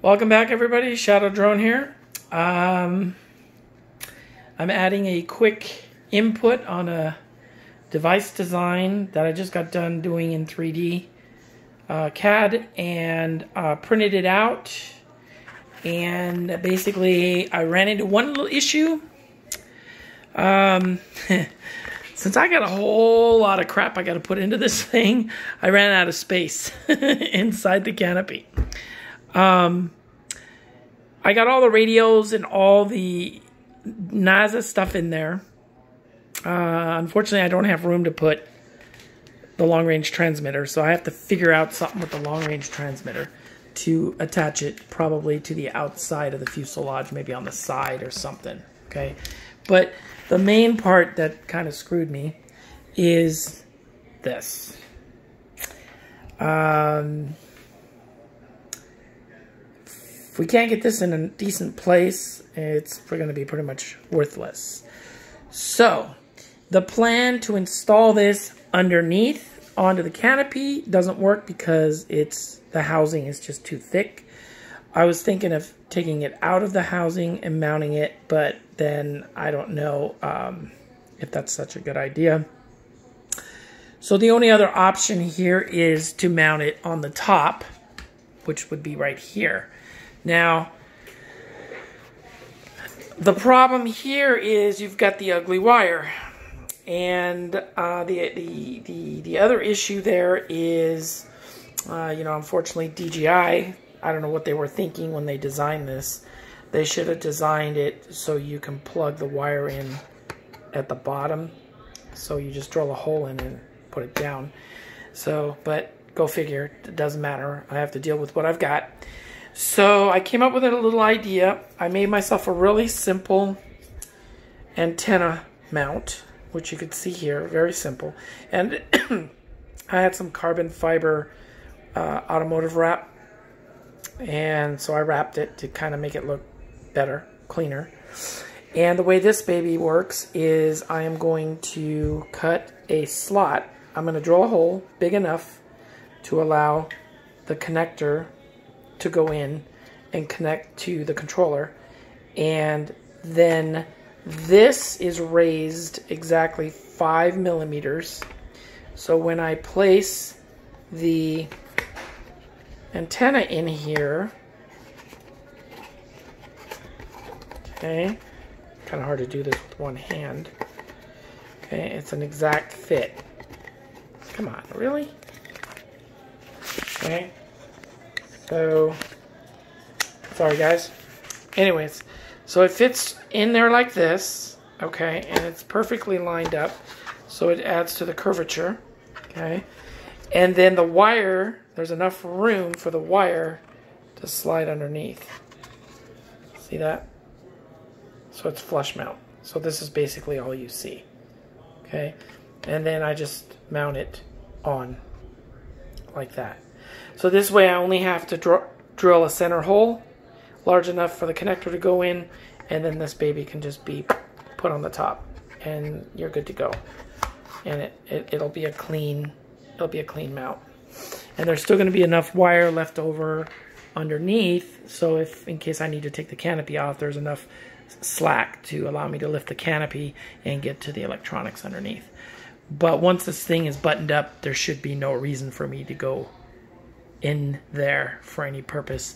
Welcome back, everybody. Shadow Drone here. I'm adding a quick input on a device design that I just got done doing in 3D CAD and printed it out. And basically, I ran into one little issue. Since I got a whole lot of crap I got to put into this thing, I ran out of space inside the canopy. I got all the radios and all the NASA stuff in there. Unfortunately, I don't have room to put the long-range transmitter, so I have to figure out something with the long-range transmitter to attach it probably to the outside of the fuselage, maybe on the side or something, okay? But the main part that kind of screwed me is this. If we can't get this in a decent place, it's going to be pretty much worthless. So, the plan to install this underneath onto the canopy doesn't work because the housing is just too thick. I was thinking of taking it out of the housing and mounting it, but then I don't know if that's such a good idea. So the only other option here is to mount it on the top, which would be right here. Now, the problem here is you've got the ugly wire, and the other issue there is, unfortunately DJI, I don't know what they were thinking when they designed this. They should have designed it so you can plug the wire in at the bottom. So you just drill a hole in and put it down. So, but go figure, it doesn't matter. I have to deal with what I've got. So I came up with a little idea. I made myself a really simple antenna mount, which you could see here, very simple. And I had some carbon fiber automotive wrap. And so I wrapped it to kind of make it look better, cleaner. And the way this baby works is I am going to cut a slot. I'm going to drill a hole big enough to allow the connector to go in and connect to the controller. And then this is raised exactly 5 millimeters. So when I place the antenna in here, okay, kind of hard to do this with one hand. Okay, it's an exact fit. Come on, really? Okay, so sorry guys. Anyways, so it fits in there like this, okay, and it's perfectly lined up, so it adds to the curvature, okay. And then the wire, there's enough room for the wire to slide underneath. See that? So it's flush mount. So this is basically all you see. Okay? And then I just mount it on like that. So this way I only have to drill a center hole large enough for the connector to go in, and then this baby can just be put on the top and you're good to go. And it'll be a clean mount. And there's still going to be enough wire left over underneath, so if in case I need to take the canopy off, there's enough slack to allow me to lift the canopy and get to the electronics underneath. But once this thing is buttoned up, there should be no reason for me to go in there for any purpose,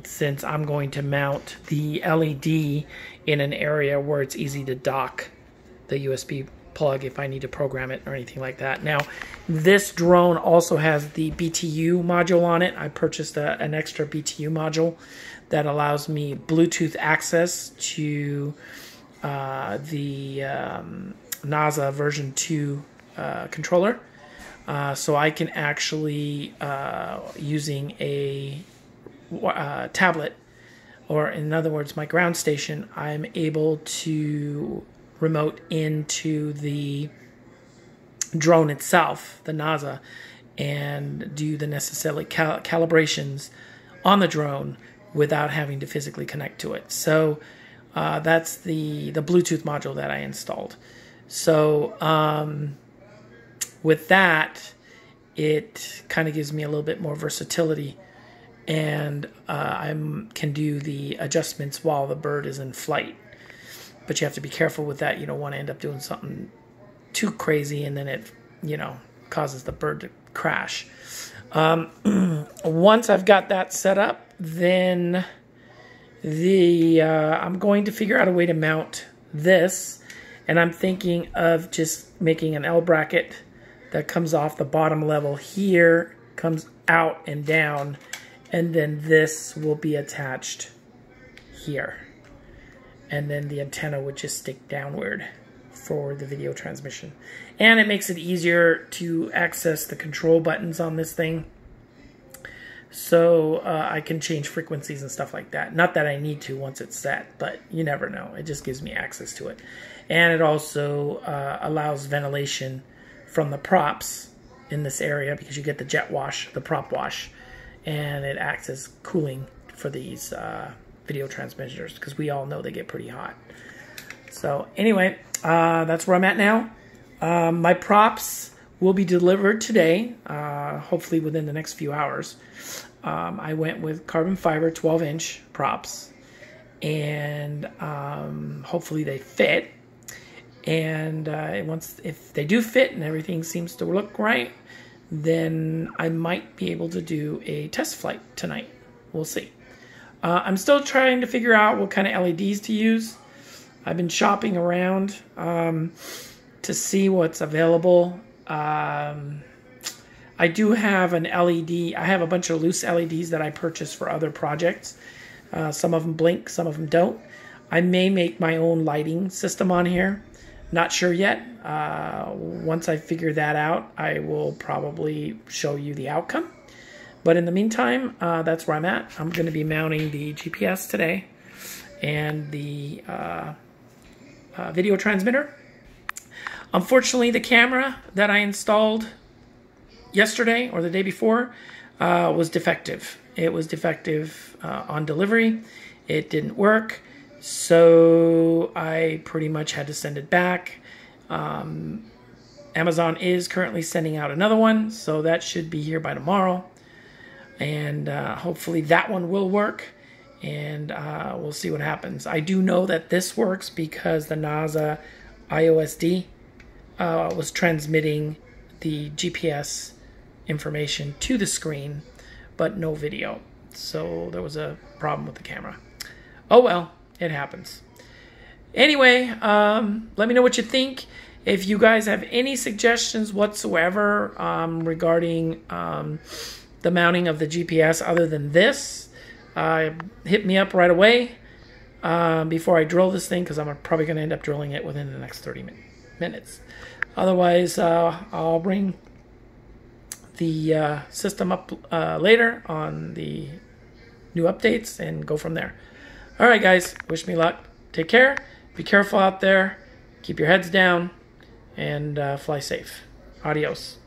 since I'm going to mount the LED in an area where it's easy to dock the USB plug if I need to program it or anything like that. Now, this drone also has the BTU module on it. I purchased an extra BTU module that allows me Bluetooth access to the NASA version 2 controller. So I can actually, using a tablet, or in other words, my ground station, I'm able to remote into the drone itself, the NASA, and do the necessary calibrations on the drone without having to physically connect to it. So that's the Bluetooth module that I installed. So with that, it kind of gives me a little bit more versatility and I can do the adjustments while the bird is in flight. But you have to be careful with that. You don't want to end up doing something too crazy and then it, causes the bird to crash. Once I've got that set up, then I'm going to figure out a way to mount this, and I'm thinking of just making an L bracket that comes off the bottom level here, comes out and down, and then this will be attached here. And then the antenna would just stick downward for the video transmission. And it makes it easier to access the control buttons on this thing. So I can change frequencies and stuff like that. Not that I need to once it's set, but you never know. It just gives me access to it. And it also allows ventilation from the props in this area, because you get the jet wash, the prop wash, and it acts as cooling for these video transmitters, because we all know they get pretty hot. So anyway, that's where I'm at now. My props will be delivered today, hopefully within the next few hours. I went with carbon fiber 12-inch props, and hopefully they fit. And if they do fit and everything seems to look right, then I might be able to do a test flight tonight. We'll see. I'm still trying to figure out what kind of LEDs to use. I've been shopping around to see what's available. I do have an LED. I have a bunch of loose LEDs that I purchased for other projects. Some of them blink, some of them don't. I may make my own lighting system on here. Not sure yet. Once I figure that out, I will probably show you the outcome. But in the meantime, that's where I'm at. I'm going to be mounting the GPS today and the video transmitter. Unfortunately, the camera that I installed yesterday or the day before was defective. It was defective on delivery. It didn't work, so I pretty much had to send it back. Amazon is currently sending out another one, so that should be here by tomorrow. And hopefully that one will work, and we'll see what happens. I do know that this works because the NASA IOSD was transmitting the GPS information to the screen, but no video. So there was a problem with the camera. Oh well, it happens. Anyway, let me know what you think. If you guys have any suggestions whatsoever regarding the mounting of the GPS other than this, hit me up right away before I drill this thing, because I'm probably going to end up drilling it within the next 30 minutes. Otherwise, I'll bring the system up later on the new updates and go from there. All right, guys, wish me luck. Take care. Be careful out there. Keep your heads down and fly safe. Adios.